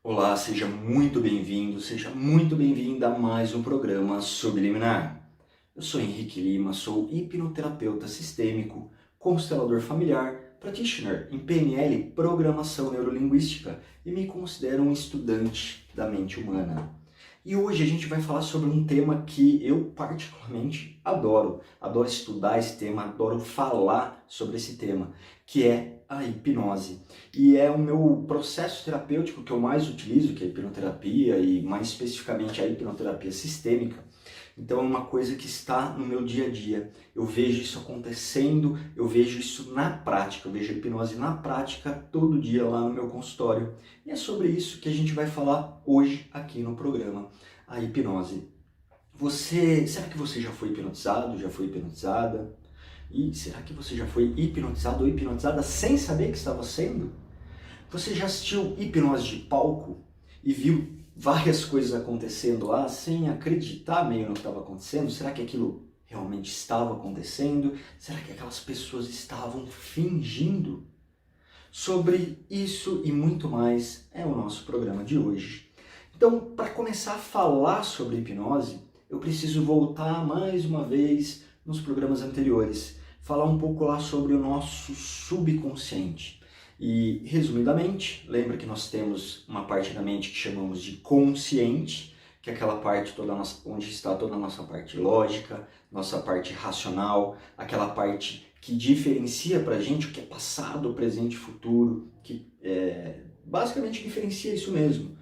Olá, seja muito bem-vindo, seja muito bem-vinda a mais um programa Subliminar. Eu sou Henrique Lima, sou hipnoterapeuta sistêmico, constelador familiar, practitioner em PNL, Programação Neurolinguística e me considero um estudante da mente humana. E hoje a gente vai falar sobre um tema que eu particularmente adoro. Adoro estudar esse tema, adoro falar sobre esse tema, que é a hipnose. E é o meu processo terapêutico que eu mais utilizo, que é a hipnoterapia e mais especificamente a hipnoterapia sistêmica. Então é uma coisa que está no meu dia a dia. Eu vejo isso acontecendo, eu vejo isso na prática, eu vejo a hipnose na prática todo dia lá no meu consultório. E é sobre isso que a gente vai falar hoje aqui no programa, a hipnose. Será que você já foi hipnotizado, já foi hipnotizada? E será que você já foi hipnotizado ou hipnotizada sem saber que estava sendo? Você já assistiu hipnose de palco e viu várias coisas acontecendo lá sem acreditar meio no que estava acontecendo? Será que aquilo realmente estava acontecendo? Será que aquelas pessoas estavam fingindo? Sobre isso e muito mais é o nosso programa de hoje. Então, para começar a falar sobre hipnose, eu preciso voltar mais uma vez nos programas anteriores, falar um pouco lá sobre o nosso subconsciente. E, resumidamente, lembra que nós temos uma parte da mente que chamamos de consciente, que é aquela parte onde está toda a nossa parte lógica, nossa parte racional, aquela parte que diferencia para a gente o que é passado, presente e futuro, que basicamente diferencia isso mesmo.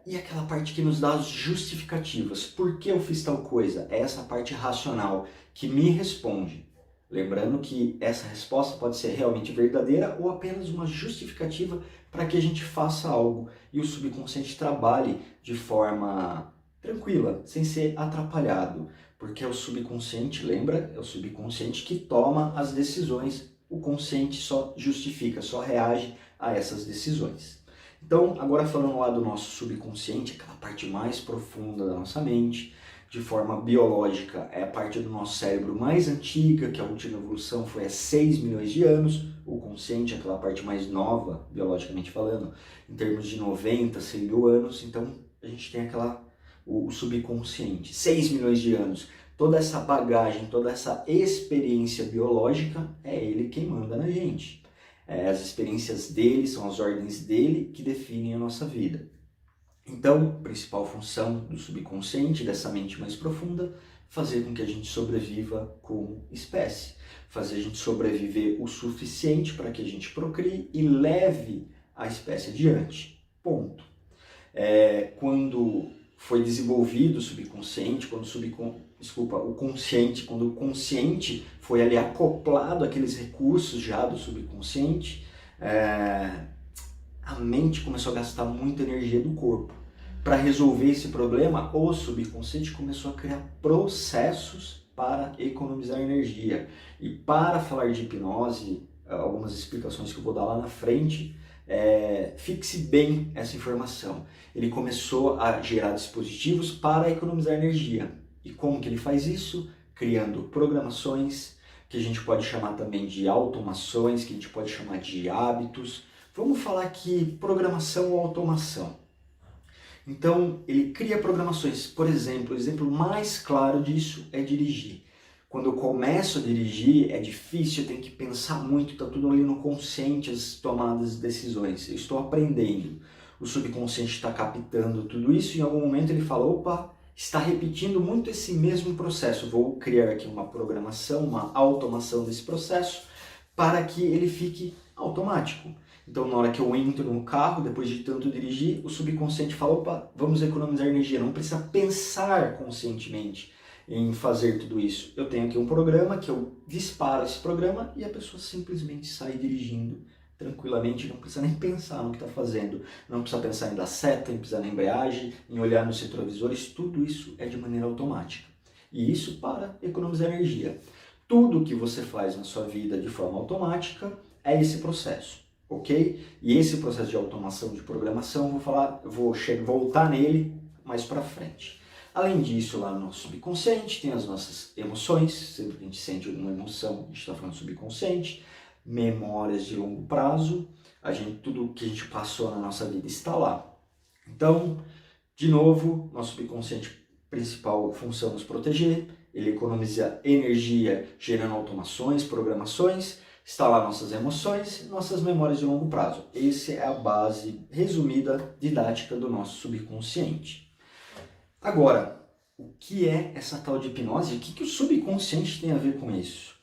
E aquela parte que nos dá as justificativas. Por que eu fiz tal coisa? É essa parte racional que me responde. Lembrando que essa resposta pode ser realmente verdadeira ou apenas uma justificativa para que a gente faça algo e o subconsciente trabalhe de forma tranquila, sem ser atrapalhado. Porque é o subconsciente, lembra? É o subconsciente que toma as decisões. O consciente só justifica, só reage a essas decisões. Então, agora falando lá do nosso subconsciente, aquela parte mais profunda da nossa mente, de forma biológica, é a parte do nosso cérebro mais antiga, que a última evolução foi há 6 milhões de anos. O consciente é aquela parte mais nova, biologicamente falando, em termos de 90, 100 mil anos. Então, a gente tem o subconsciente, 6 milhões de anos. Toda essa bagagem, toda essa experiência biológica, é ele quem manda na gente. As experiências dele, são as ordens dele que definem a nossa vida. Então, a principal função do subconsciente, dessa mente mais profunda, fazer com que a gente sobreviva como espécie. Fazer a gente sobreviver o suficiente para que a gente procrie e leve a espécie adiante. Ponto. Quando foi desenvolvido o subconsciente, o consciente, quando o consciente foi ali acoplado àqueles recursos já do subconsciente, a mente começou a gastar muita energia do corpo. Para resolver esse problema, o subconsciente começou a criar processos para economizar energia. E para falar de hipnose, algumas explicações que eu vou dar lá na frente, fixe bem essa informação. Ele começou a gerar dispositivos para economizar energia. E como que ele faz isso? Criando programações, que a gente pode chamar também de automações, que a gente pode chamar de hábitos. Vamos falar aqui programação ou automação. Então, ele cria programações. Por exemplo, o exemplo mais claro disso é dirigir. Quando eu começo a dirigir, é difícil, eu tenho que pensar muito, está tudo ali no consciente, as tomadas de decisões. Eu estou aprendendo. O subconsciente está captando tudo isso e em algum momento ele fala, opa, está repetindo muito esse mesmo processo. Vou criar aqui uma programação, uma automação desse processo para que ele fique automático. Então, na hora que eu entro no carro, depois de tanto dirigir, o subconsciente fala, opa, vamos economizar energia. Não precisa pensar conscientemente em fazer tudo isso. Eu tenho aqui um programa que eu disparo esse programa e a pessoa simplesmente sai dirigindo tranquilamente, não precisa nem pensar no que está fazendo, não precisa pensar em dar seta, em pisar na embreagem, em olhar nos retrovisores, tudo isso é de maneira automática. E isso para economizar energia. Tudo que você faz na sua vida de forma automática é esse processo, ok? E esse processo de automação, de programação, vou voltar nele mais para frente. Além disso, lá no nosso subconsciente tem as nossas emoções, sempre que a gente sente alguma emoção, a gente está falando subconsciente, memórias de longo prazo, tudo que a gente passou na nossa vida está lá. Então, de novo, nosso subconsciente principal função nos proteger, ele economiza energia gerando automações, programações, está lá nossas emoções, nossas memórias de longo prazo. Essa é a base resumida, didática do nosso subconsciente. Agora, o que é essa tal de hipnose? O que o subconsciente tem a ver com isso?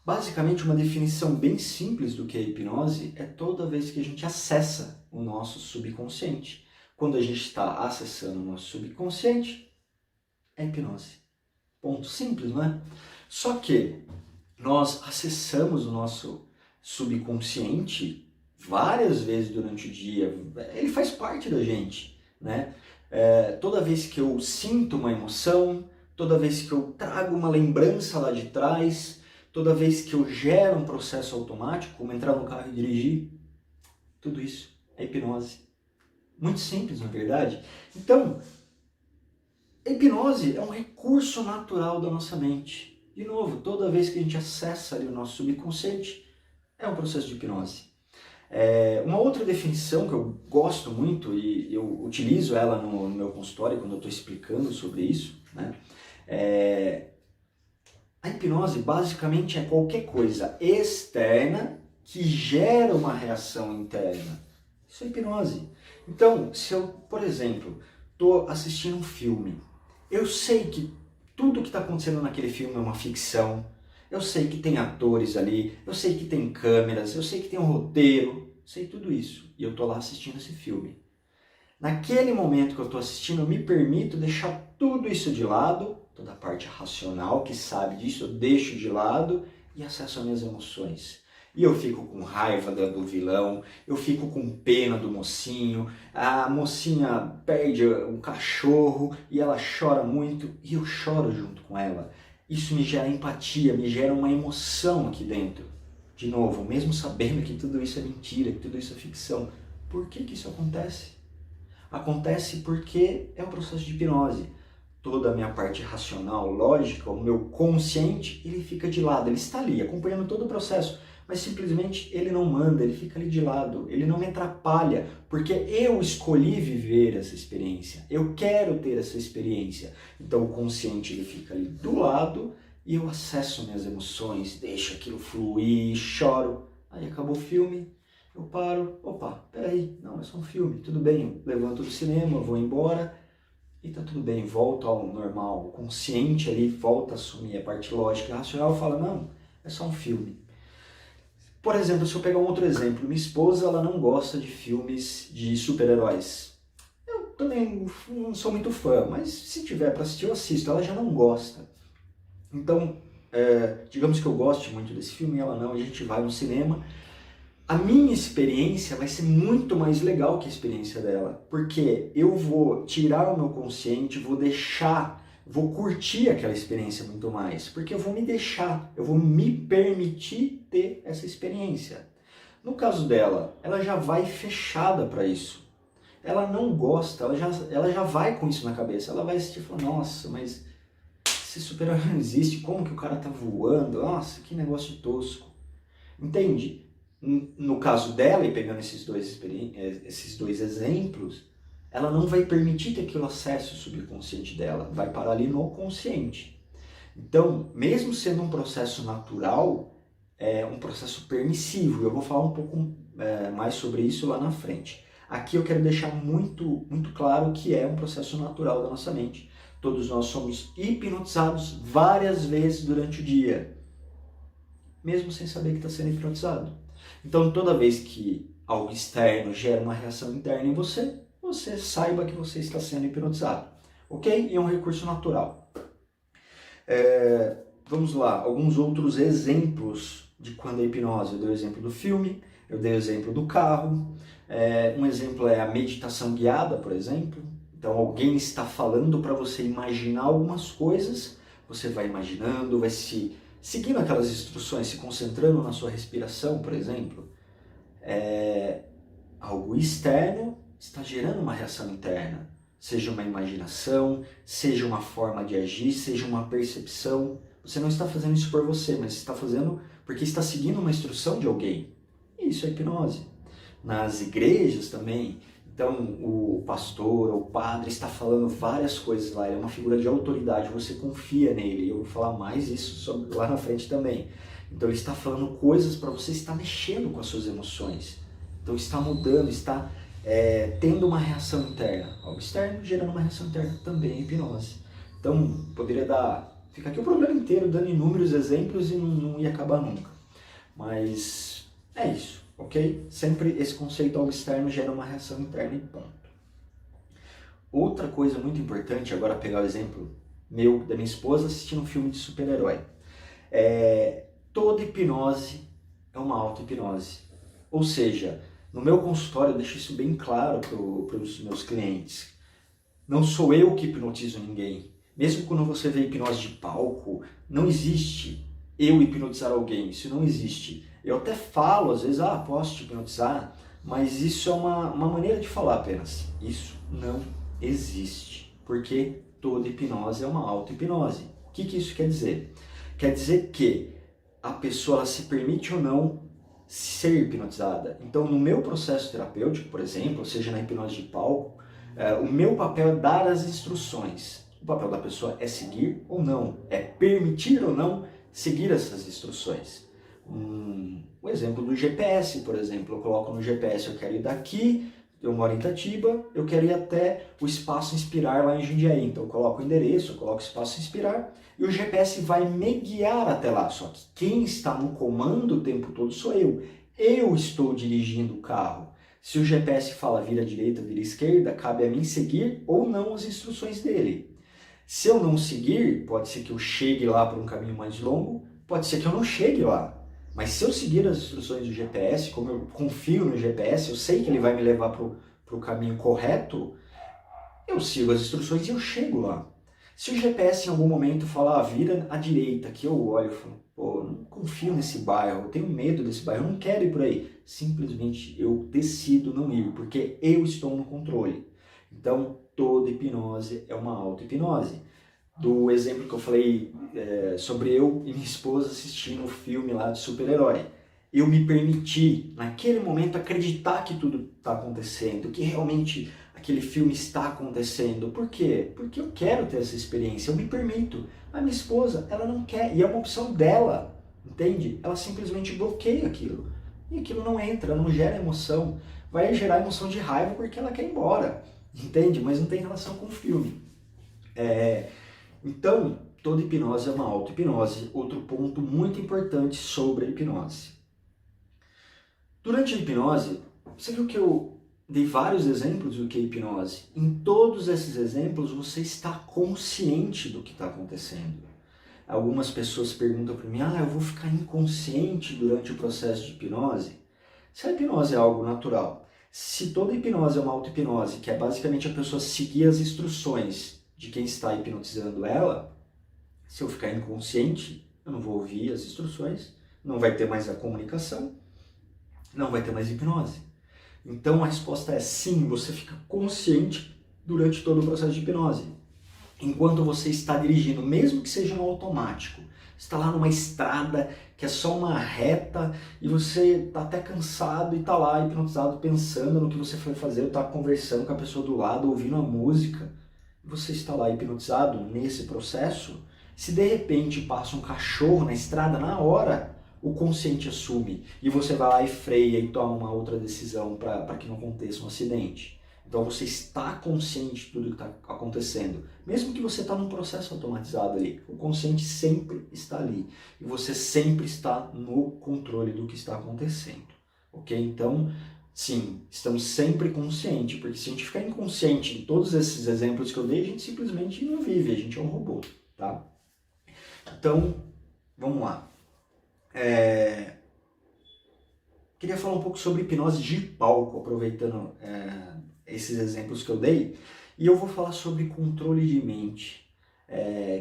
Basicamente, uma definição bem simples do que é hipnose é toda vez que a gente acessa o nosso subconsciente. Quando a gente está acessando o nosso subconsciente, é hipnose. Ponto simples, não é? Só que nós acessamos o nosso subconsciente várias vezes durante o dia. Ele faz parte da gente, né? Toda vez que eu sinto uma emoção, toda vez que eu trago uma lembrança lá de trás, toda vez que eu gero um processo automático, como entrar no carro e dirigir, tudo isso é hipnose. Muito simples, na verdade. Então, a hipnose é um recurso natural da nossa mente. De novo, toda vez que a gente acessa ali o nosso subconsciente, é um processo de hipnose. Uma outra definição que eu gosto muito, e eu utilizo ela no meu consultório quando eu estou explicando sobre isso, né? A hipnose basicamente é qualquer coisa externa que gera uma reação interna. Isso é hipnose. Então, se eu, por exemplo, estou assistindo um filme, eu sei que tudo que está acontecendo naquele filme é uma ficção, eu sei que tem atores ali, eu sei que tem câmeras, eu sei que tem um roteiro, sei tudo isso. E eu estou lá assistindo esse filme. Naquele momento que eu estou assistindo, eu me permito deixar tudo isso de lado, toda a parte racional que sabe disso, eu deixo de lado e acesso às minhas emoções. E eu fico com raiva do vilão, eu fico com pena do mocinho, a mocinha perde um cachorro e ela chora muito e eu choro junto com ela. Isso me gera empatia, me gera uma emoção aqui dentro. De novo, mesmo sabendo que tudo isso é mentira, que tudo isso é ficção, por que isso acontece? Acontece porque é um processo de hipnose. Toda a minha parte racional, lógica, o meu consciente, ele fica de lado, ele está ali acompanhando todo o processo, mas simplesmente ele não manda, ele fica ali de lado, ele não me atrapalha, porque eu escolhi viver essa experiência, eu quero ter essa experiência. Então o consciente ele fica ali do lado e eu acesso minhas emoções, deixo aquilo fluir, choro, aí acabou o filme, eu paro, opa, peraí, não, é só um filme, tudo bem, eu levanto do cinema, vou embora, e tá tudo bem, volta ao normal, o consciente ali volta a assumir a parte lógica e racional, fala, não, é só um filme. Por exemplo, se eu pegar um outro exemplo, minha esposa ela não gosta de filmes de super-heróis. Eu também não sou muito fã, mas se tiver para assistir eu assisto, ela já não gosta. Então, digamos que eu goste muito desse filme e ela não, a gente vai no cinema. A minha experiência vai ser muito mais legal que a experiência dela, porque eu vou tirar o meu consciente, vou curtir aquela experiência muito mais, porque eu vou me deixar, eu vou me permitir ter essa experiência. No caso dela, ela já vai fechada para isso. Ela não gosta, ela já vai com isso na cabeça, ela vai assistir e falar, nossa, mas esse super-herói não existe, como que o cara tá voando? Nossa, que negócio tosco. Entende? No caso dela, e pegando esses dois exemplos, ela não vai permitir que aquilo acesse o subconsciente dela, vai parar ali no consciente. Então, mesmo sendo um processo natural, é um processo permissivo. Eu vou falar um pouco mais sobre isso lá na frente. Aqui eu quero deixar muito, muito claro que é um processo natural da nossa mente. Todos nós somos hipnotizados várias vezes durante o dia, mesmo sem saber que está sendo hipnotizado. Então, toda vez que algo externo gera uma reação interna em você, você saiba que você está sendo hipnotizado, ok? E é um recurso natural. Vamos lá, alguns outros exemplos de quando é hipnose. Eu dei o exemplo do filme, eu dei o exemplo do carro. Um exemplo é a meditação guiada, por exemplo. Então, alguém está falando para você imaginar algumas coisas, você vai imaginando, vai seguindo aquelas instruções, se concentrando na sua respiração, por exemplo. Algo externo está gerando uma reação interna, seja uma imaginação, seja uma forma de agir, seja uma percepção. Você não está fazendo isso por você, mas está fazendo porque está seguindo uma instrução de alguém. E isso é hipnose. Nas igrejas também, Então, o pastor ou o padre está falando várias coisas lá, ele é uma figura de autoridade, você confia nele. Eu vou falar mais isso lá na frente também. Então, ele está falando coisas para você, está mexendo com as suas emoções. Então, está mudando, está tendo uma reação interna. Algo externo gerando uma reação interna também é hipnose. Então, poderia ficar aqui o programa inteiro dando inúmeros exemplos e não ia acabar nunca. Mas é isso, ok? Sempre esse conceito algo externo gera uma reação interna e ponto. Outra coisa muito importante, agora pegar o exemplo da minha esposa assistindo um filme de super-herói. Toda hipnose é uma auto-hipnose. Ou seja, no meu consultório eu deixo isso bem claro para os meus clientes. Não sou eu que hipnotizo ninguém. Mesmo quando você vê hipnose de palco, não existe eu hipnotizar alguém, isso não existe. Eu até falo, às vezes, posso te hipnotizar, mas isso é uma maneira de falar apenas. Isso não existe, porque toda hipnose é uma auto-hipnose. O que isso quer dizer? Quer dizer que a pessoa ela se permite ou não ser hipnotizada. Então, no meu processo terapêutico, por exemplo, seja na hipnose de palco, o meu papel é dar as instruções. O papel da pessoa é seguir ou não, é permitir ou não seguir essas instruções. O exemplo do GPS, por exemplo, eu coloco no GPS, eu quero ir daqui, eu moro em Itatiba, eu quero ir até o Espaço Inspirar lá em Jundiaí. Então eu coloco o endereço, eu coloco o Espaço Inspirar e o GPS vai me guiar até lá. Só que quem está no comando o tempo todo sou eu. Eu estou dirigindo o carro. Se o GPS fala vira à direita, vira à esquerda, cabe a mim seguir ou não as instruções dele. Se eu não seguir, pode ser que eu chegue lá por um caminho mais longo, pode ser que eu não chegue lá. Mas se eu seguir as instruções do GPS, como eu confio no GPS, eu sei que ele vai me levar para o caminho correto, eu sigo as instruções e eu chego lá. Se o GPS em algum momento falar, vira à direita, que eu olho e falo, pô, não confio nesse bairro, eu tenho medo desse bairro, eu não quero ir por aí. Simplesmente eu decido não ir, porque eu estou no controle. Então, toda hipnose é uma auto-hipnose. Do exemplo que eu falei sobre eu e minha esposa assistindo o filme lá de super-herói. Eu me permiti, naquele momento, acreditar que tudo está acontecendo, que realmente aquele filme está acontecendo. Por quê? Porque eu quero ter essa experiência, eu me permito. A minha esposa, ela não quer, e é uma opção dela, entende? Ela simplesmente bloqueia aquilo. E aquilo não entra, não gera emoção. Vai gerar emoção de raiva porque ela quer ir embora, entende? Mas não tem relação com o filme. Então, toda hipnose é uma auto-hipnose. Outro ponto muito importante sobre a hipnose. Durante a hipnose, você viu que eu dei vários exemplos do que é hipnose. Em todos esses exemplos, você está consciente do que está acontecendo. Algumas pessoas perguntam para mim, eu vou ficar inconsciente durante o processo de hipnose? Se a hipnose é algo natural, se toda hipnose é uma auto-hipnose, que é basicamente a pessoa seguir as instruções de quem está hipnotizando ela, se eu ficar inconsciente, eu não vou ouvir as instruções, não vai ter mais a comunicação, não vai ter mais hipnose. Então a resposta é sim, você fica consciente durante todo o processo de hipnose. Enquanto você está dirigindo, mesmo que seja no automático, está lá numa estrada que é só uma reta e você está até cansado e está lá hipnotizado pensando no que você foi fazer, está conversando com a pessoa do lado, ouvindo a música, você está lá hipnotizado nesse processo. Se de repente passa um cachorro na estrada, na hora o consciente assume e você vai lá e freia e toma uma outra decisão para que não aconteça um acidente. Então você está consciente de tudo que está acontecendo. Mesmo que você está num processo automatizado ali, o consciente sempre está ali. E você sempre está no controle do que está acontecendo. Ok? Então, sim, estamos sempre conscientes, porque se a gente ficar inconsciente em todos esses exemplos que eu dei, a gente simplesmente não vive, a gente é um robô. Tá? Então, vamos lá. Queria falar um pouco sobre hipnose de palco, aproveitando esses exemplos que eu dei, e eu vou falar sobre controle de mente,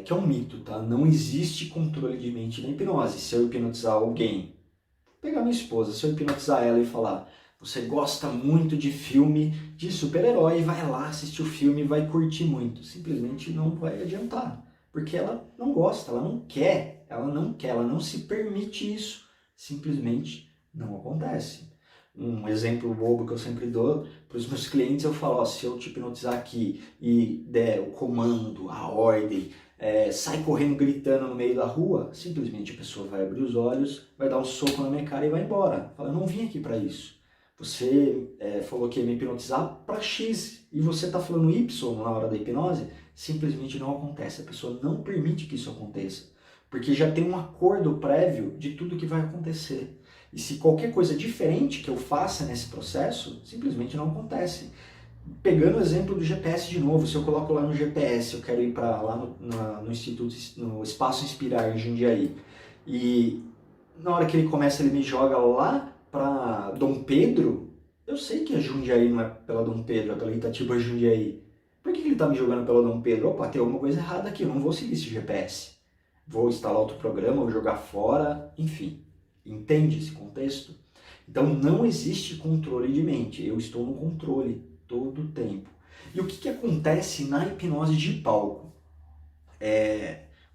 que é um mito, tá? Não existe controle de mente na hipnose. Se eu hipnotizar alguém, vou pegar minha esposa, se eu hipnotizar ela e falar, você gosta muito de filme de super-herói, vai lá assistir o filme e vai curtir muito, simplesmente não vai adiantar, porque ela não gosta, ela não quer, ela não se permite isso, simplesmente não acontece. Um exemplo bobo que eu sempre dou para os meus clientes, eu falo, ó, se eu te hipnotizar aqui e der o comando, a ordem, sai correndo gritando no meio da rua, simplesmente a pessoa vai abrir os olhos, vai dar um soco na minha cara e vai embora. Fala, eu não vim aqui para isso. Você falou que ia me hipnotizar para X e você está falando Y na hora da hipnose, simplesmente não acontece. A pessoa não permite que isso aconteça, porque já tem um acordo prévio de tudo que vai acontecer. E se qualquer coisa diferente que eu faça nesse processo, simplesmente não acontece. Pegando o exemplo do GPS de novo, se eu coloco lá no GPS, eu quero ir para lá no Instituto, no Espaço Inspirar em Jundiaí, e na hora que ele começa, ele me joga lá para Dom Pedro, eu sei que a Jundiaí não é pela Dom Pedro, é pela Itatiba Jundiaí. Por que ele está me jogando pela Dom Pedro? Opa, tem alguma coisa errada aqui, eu não vou seguir esse GPS. Vou instalar outro programa, vou jogar fora, enfim. Entende esse contexto? Então não existe controle de mente, eu estou no controle todo o tempo. E o que acontece na hipnose de palco?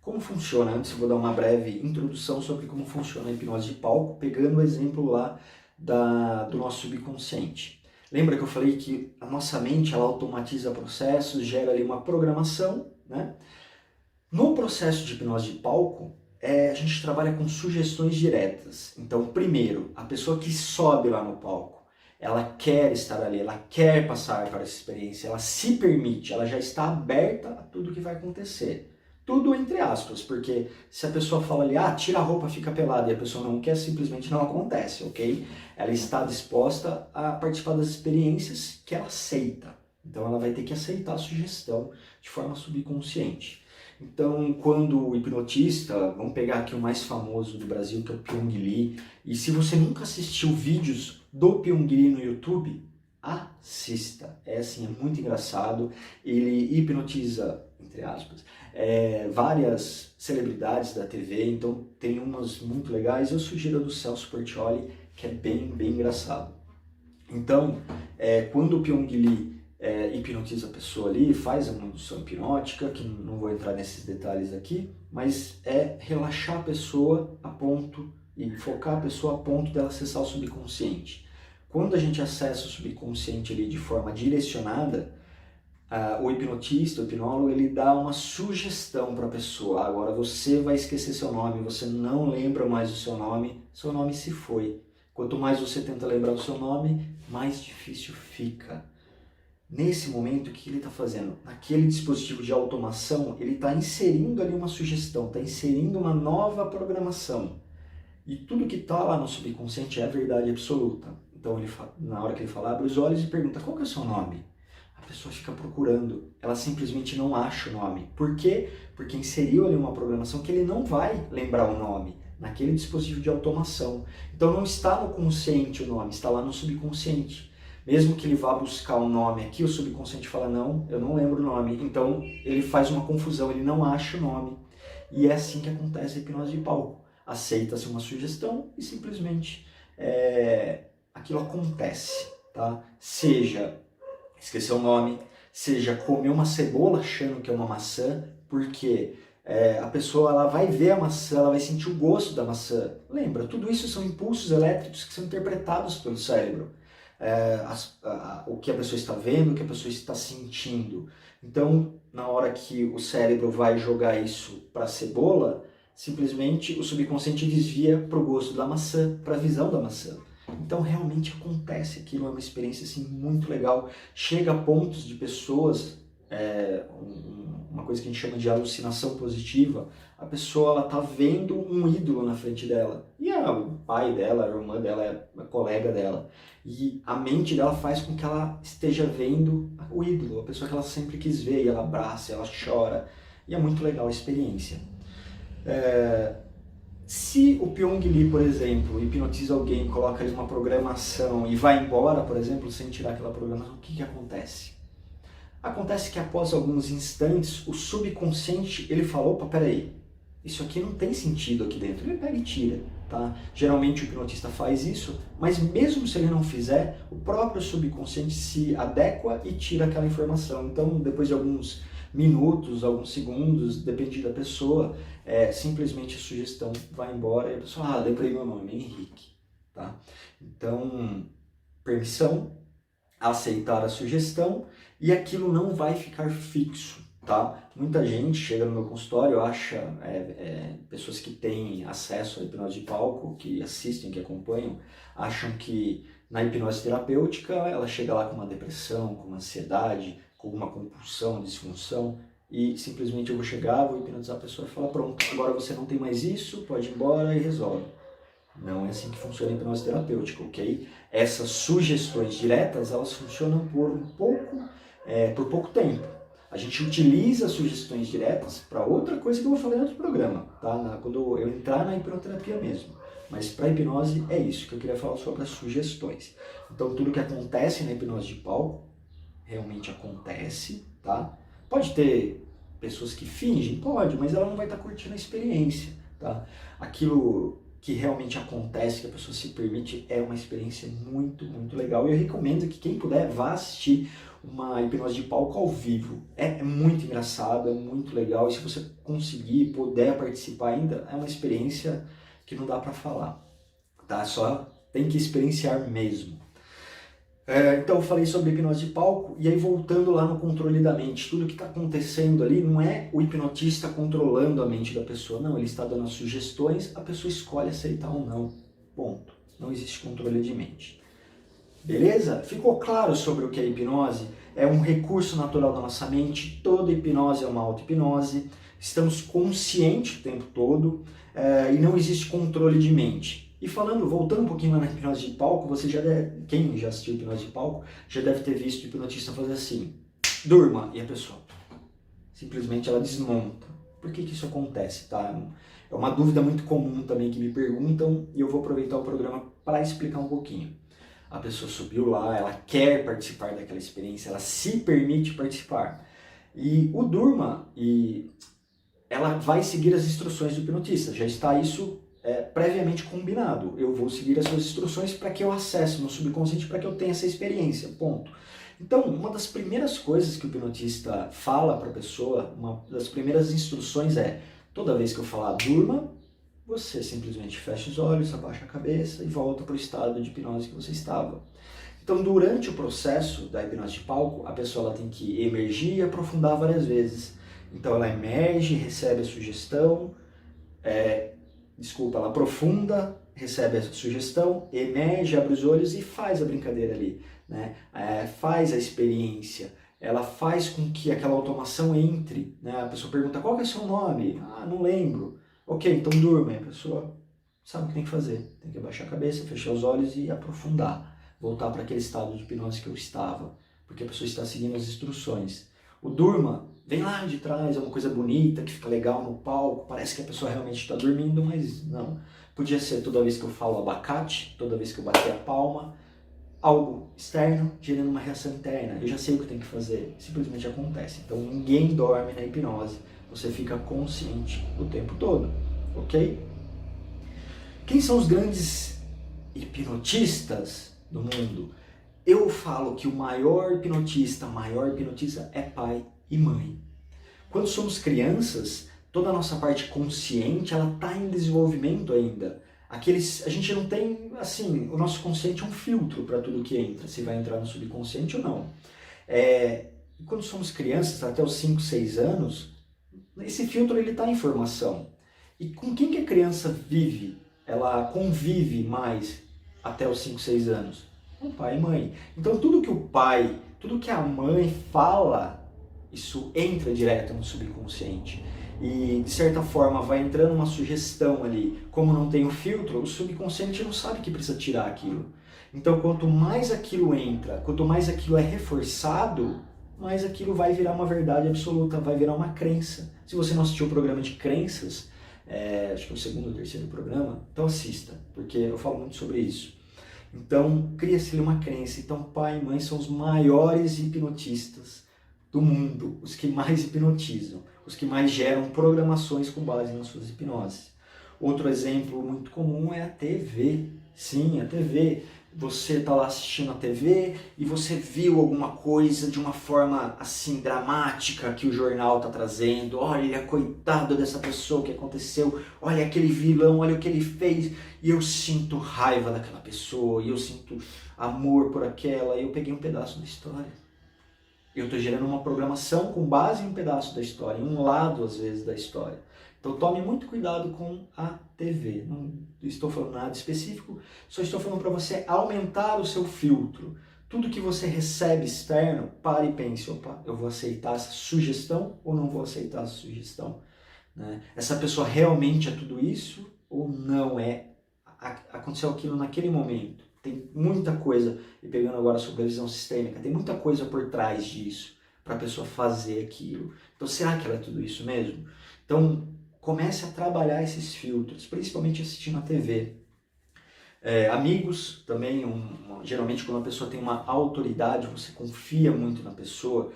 Como funciona? Antes eu vou dar uma breve introdução sobre como funciona a hipnose de palco, pegando o exemplo lá do nosso subconsciente. Lembra que eu falei que a nossa mente ela automatiza processos, gera ali uma programação, né? No processo de hipnose de palco, a gente trabalha com sugestões diretas. Então, primeiro, a pessoa que sobe lá no palco, ela quer estar ali, ela quer passar para essa experiência, ela se permite, ela já está aberta a tudo que vai acontecer. Tudo entre aspas, porque se a pessoa fala ali, tira a roupa, fica pelada, e a pessoa não quer, simplesmente não acontece, ok? Ela está disposta a participar das experiências que ela aceita. Então ela vai ter que aceitar a sugestão de forma subconsciente. Então, quando o hipnotista, vamos pegar aqui o mais famoso do Brasil, que é o Pyong Lee, e se você nunca assistiu vídeos do Pyong Lee no YouTube, assista. É assim, é muito engraçado. Ele hipnotiza, entre aspas, várias celebridades da TV, então tem umas muito legais. Eu sugiro a do Celso Portiolli, que é bem engraçado. Então, quando o Pyong Lee hipnotiza a pessoa ali, faz uma indução hipnótica, que não vou entrar nesses detalhes aqui, mas é relaxar a pessoa a ponto e focar a pessoa a ponto dela acessar o subconsciente. Quando a gente acessa o subconsciente ali de forma direcionada, o hipnotista, o hipnólogo, ele dá uma sugestão para a pessoa. Agora você vai esquecer seu nome, você não lembra mais o seu nome se foi. Quanto mais você tenta lembrar o seu nome, mais difícil fica. Nesse momento, o que ele está fazendo? Naquele dispositivo de automação, ele está inserindo ali uma sugestão, está inserindo uma nova programação. E tudo que está lá no subconsciente é a verdade absoluta. Então, na hora que ele fala, abre os olhos e pergunta, qual que é o seu nome? A pessoa fica procurando, ela simplesmente não acha o nome. Por quê? Porque inseriu ali uma programação que ele não vai lembrar o nome naquele dispositivo de automação. Então, não está no consciente o nome, está lá no subconsciente. Mesmo que ele vá buscar um nome aqui, o subconsciente fala, não, eu não lembro o nome. Então, ele faz uma confusão, ele não acha o nome. E é assim que acontece a hipnose de palco. Aceita-se uma sugestão e simplesmente aquilo acontece, tá? Seja esquecer o nome, seja comer uma cebola achando que é uma maçã, porque a pessoa ela vai ver a maçã, ela vai sentir o gosto da maçã. Lembra, tudo isso são impulsos elétricos que são interpretados pelo cérebro. O que a pessoa está vendo, o que a pessoa está sentindo. Então, na hora que o cérebro vai jogar isso para a cebola, simplesmente o subconsciente desvia para o gosto da maçã, para a visão da maçã. Então, realmente acontece aquilo, é uma experiência assim, muito legal. Chega a pontos de pessoas, uma coisa que a gente chama de alucinação positiva, a pessoa está vendo um ídolo na frente dela. E o pai dela, a irmã dela, a colega dela. E a mente dela faz com que ela esteja vendo o ídolo, a pessoa que ela sempre quis ver, e ela abraça, ela chora. E é muito legal a experiência. Se o Pyong Lee, por exemplo, hipnotiza alguém, coloca ali uma programação e vai embora, por exemplo, sem tirar aquela programação, o que acontece? Acontece que após alguns instantes, o subconsciente, ele fala, opa, peraí, isso aqui não tem sentido aqui dentro. Ele pega e tira, tá? Geralmente o hipnotista faz isso, mas mesmo se ele não fizer, o próprio subconsciente se adequa e tira aquela informação. Então, depois de alguns minutos, alguns segundos, depende da pessoa, simplesmente a sugestão vai embora e a pessoa, lembrei meu nome, Henrique, tá? Então, permissão, aceitar a sugestão e aquilo não vai ficar fixo, tá? Muita gente chega no meu consultório, acha, pessoas que têm acesso à hipnose de palco, que assistem, que acompanham, acham que na hipnose terapêutica ela chega lá com uma depressão, com uma ansiedade, com uma compulsão, disfunção, e simplesmente eu vou chegar, vou hipnotizar a pessoa e falar, pronto, agora você não tem mais isso, pode ir embora e resolve. Não é assim que funciona a hipnose terapêutica, ok? Essas sugestões diretas, elas funcionam por pouco tempo. A gente utiliza sugestões diretas para outra coisa que eu vou falar em outro programa, tá? Quando eu entrar na hipnoterapia mesmo. Mas para a hipnose é isso que eu queria falar sobre as sugestões. Então tudo que acontece na hipnose de palco realmente acontece, tá? Pode ter pessoas que fingem, pode, mas ela não vai estar curtindo a experiência, tá? Aquilo que realmente acontece, que a pessoa se permite, é uma experiência muito, muito legal. E eu recomendo que quem puder vá assistir uma hipnose de palco ao vivo. É muito engraçado, é muito legal. E se você conseguir, puder participar ainda, é uma experiência que não dá para falar, tá? Só tem que experienciar mesmo. Então eu falei sobre hipnose de palco, e aí voltando lá no controle da mente, tudo que está acontecendo ali não é o hipnotista controlando a mente da pessoa, não, ele está dando as sugestões, a pessoa escolhe aceitar ou não, ponto. Não existe controle de mente. Beleza? Ficou claro sobre o que é hipnose? É um recurso natural da nossa mente, toda hipnose é uma auto-hipnose, estamos conscientes o tempo todo, e não existe controle de mente. E voltando um pouquinho lá na hipnose de palco, quem já assistiu hipnose de palco, já deve ter visto o hipnotista fazer assim, durma, e a pessoa simplesmente ela desmonta. Por que isso acontece, tá? É uma dúvida muito comum também que me perguntam, e eu vou aproveitar o programa para explicar um pouquinho. A pessoa subiu lá, ela quer participar daquela experiência, ela se permite participar. E o durma, ela vai seguir as instruções do hipnotista, já está isso previamente combinado. Eu vou seguir as suas instruções para que eu acesse meu subconsciente, para que eu tenha essa experiência, ponto. Então, uma das primeiras coisas que o hipnotista fala para a pessoa, uma das primeiras instruções é, toda vez que eu falar durma, você simplesmente fecha os olhos, abaixa a cabeça e volta para o estado de hipnose que você estava. Então, durante o processo da hipnose de palco, a pessoa ela tem que emergir e aprofundar várias vezes. Então, ela emerge, recebe a sugestão, ela aprofunda, recebe a sugestão, emerge, abre os olhos e faz a brincadeira ali, né? Faz a experiência, ela faz com que aquela automação entre, né? A pessoa pergunta, qual que é o seu nome? Ah, não lembro. Ok, então durma. E a pessoa sabe o que tem que fazer, tem que abaixar a cabeça, fechar os olhos e aprofundar, voltar para aquele estado de hipnose que eu estava, porque a pessoa está seguindo as instruções. O durma vem lá de trás, é uma coisa bonita, que fica legal no palco, parece que a pessoa realmente está dormindo, mas não. Podia ser toda vez que eu falo abacate, toda vez que eu bater a palma, algo externo gerando uma reação interna. Eu já sei o que tem que fazer, simplesmente acontece. Então ninguém dorme na hipnose, você fica consciente o tempo todo, ok? Quem são os grandes hipnotistas do mundo? Eu falo que o maior hipnotista é pai e mãe. Quando somos crianças, toda a nossa parte consciente, ela está em desenvolvimento ainda. A gente não tem, assim, o nosso consciente é um filtro para tudo que entra, se vai entrar no subconsciente ou não. Quando somos crianças, até os 5, 6 anos, esse filtro ele está em formação. E com quem que a criança vive? Ela convive mais até os 5, 6 anos? Com pai e mãe. Então tudo que o pai, tudo que a mãe fala, isso entra direto no subconsciente. E de certa forma vai entrando uma sugestão ali. Como não tem o filtro, o subconsciente não sabe que precisa tirar aquilo. Então quanto mais aquilo entra, quanto mais aquilo é reforçado, mais aquilo vai virar uma verdade absoluta, vai virar uma crença. Se você não assistiu o programa de crenças, acho que é o segundo ou terceiro programa, então assista, porque eu falo muito sobre isso. Então, cria-se uma crença. Então, pai e mãe são os maiores hipnotistas do mundo, os que mais hipnotizam, os que mais geram programações com base nas suas hipnoses. Outro exemplo muito comum é a TV. Sim, a TV. você tá lá assistindo a TV e você viu alguma coisa de uma forma assim dramática que o jornal tá trazendo. Olha, coitado dessa pessoa, o que aconteceu? Olha aquele vilão, olha o que ele fez. E eu sinto raiva daquela pessoa, e eu sinto amor por aquela. E eu peguei um pedaço da história. Eu tô gerando uma programação com base em um pedaço da história, em um lado às vezes da história. Então tome muito cuidado com a TV. Não estou falando nada específico, só estou falando para você aumentar o seu filtro. Tudo que você recebe externo, pare e pense, opa, eu vou aceitar essa sugestão ou não vou aceitar essa sugestão? Né? Essa pessoa realmente é tudo isso ou não é? Aconteceu aquilo naquele momento. Tem muita coisa, e pegando agora sobre a visão sistêmica, tem muita coisa por trás disso para a pessoa fazer aquilo. Então será que ela é tudo isso mesmo? Então comece a trabalhar esses filtros, principalmente assistindo a TV. Amigos também, geralmente quando a pessoa tem uma autoridade, você confia muito na pessoa,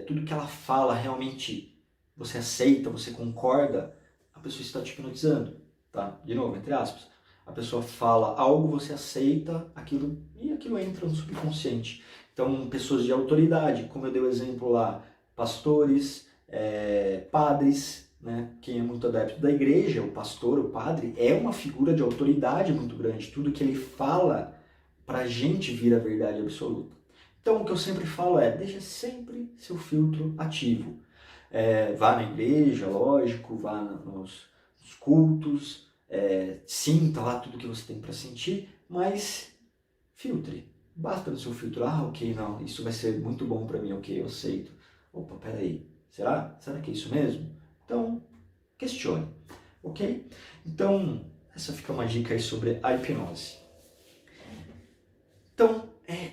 tudo que ela fala realmente você aceita, você concorda, a pessoa está te hipnotizando, tá? De novo, entre aspas. A pessoa fala algo, você aceita aquilo e aquilo entra no subconsciente. Então, pessoas de autoridade, como eu dei o exemplo lá, pastores, padres, né? Quem é muito adepto da igreja, o pastor, o padre, é uma figura de autoridade muito grande. Tudo que ele fala pra gente vira verdade absoluta. Então o que eu sempre falo deixa sempre seu filtro ativo. Vá na igreja, lógico, vá nos cultos, sinta lá tudo que você tem para sentir, mas filtre. Basta no seu filtro, ok, não, isso vai ser muito bom para mim, ok, eu aceito. Opa, peraí, será? Será que é isso mesmo? Então, questione, ok? Então, essa fica uma dica aí sobre a hipnose. Então,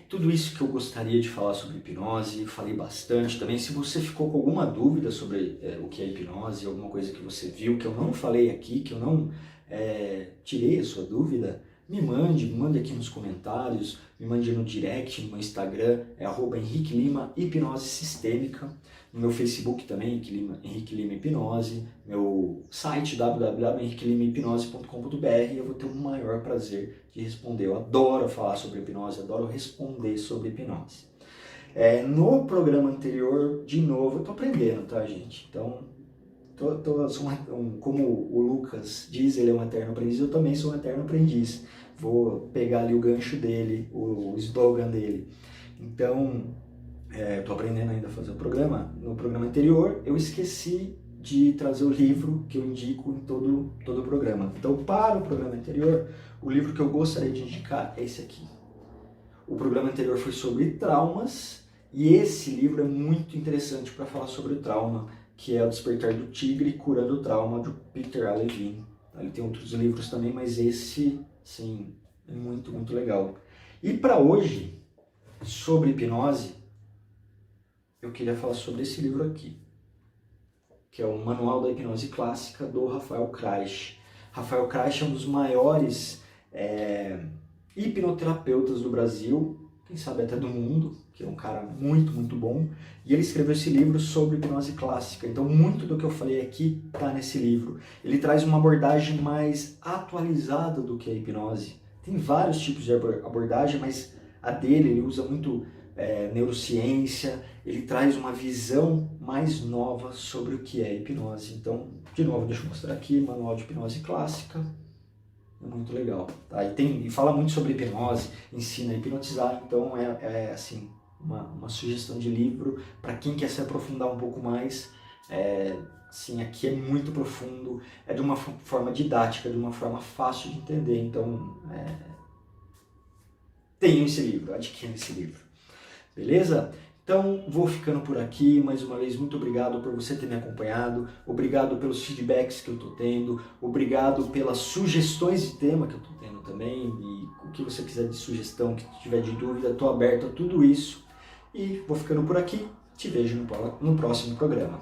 tudo isso que eu gostaria de falar sobre hipnose, falei bastante também. Se você ficou com alguma dúvida sobre o que é hipnose, alguma coisa que você viu que eu não falei aqui, que eu não tirei a sua dúvida, me mande aqui nos comentários, me mande no direct, no meu Instagram, @Henrique Lima Hipnose Sistêmica, no meu Facebook também, Henrique Lima Hipnose, meu site www.henriquelimahipnose.com.br. Eu vou ter o maior prazer de responder. Eu adoro falar sobre hipnose, adoro responder sobre hipnose. No programa anterior, de novo, eu tô aprendendo, tá, gente? Então, como o Lucas diz, ele é um eterno aprendiz, eu também sou um eterno aprendiz. Vou pegar ali o gancho dele, o slogan dele. Então, estou aprendendo ainda a fazer o programa. No programa anterior, eu esqueci de trazer o livro que eu indico em todo o programa. Então, para o programa anterior, o livro que eu gostaria de indicar é esse aqui. O programa anterior foi sobre traumas, e esse livro é muito interessante para falar sobre o trauma, que é O Despertar do Tigre, Curando o Trauma, do Peter A. Levine. Ele tem outros livros também, mas esse, sim, é muito, muito legal. E para hoje, sobre hipnose, eu queria falar sobre esse livro aqui, que é o Manual da Hipnose Clássica, do Rafael Kraish. Rafael Kraish é um dos maiores hipnoterapeutas do Brasil, quem sabe até do mundo, que é um cara muito, muito bom, e ele escreveu esse livro sobre hipnose clássica. Então muito do que eu falei aqui está nesse livro. Ele traz uma abordagem mais atualizada do que a hipnose. Tem vários tipos de abordagem, mas a dele, ele usa muito neurociência, ele traz uma visão mais nova sobre o que é hipnose. Então, de novo, deixa eu mostrar aqui, Manual de Hipnose Clássica. É muito legal, tá? E fala muito sobre hipnose, ensina a hipnotizar, então assim, uma sugestão de livro para quem quer se aprofundar um pouco mais. Assim, aqui é muito profundo, é de uma forma didática, de uma forma fácil de entender, então tenham esse livro, adquiram esse livro. Beleza? Então, vou ficando por aqui. Mais uma vez, muito obrigado por você ter me acompanhado. Obrigado pelos feedbacks que eu estou tendo. Obrigado pelas sugestões de tema que eu estou tendo também. E o que você quiser de sugestão, que tiver de dúvida, estou aberto a tudo isso. E vou ficando por aqui. Te vejo no próximo programa.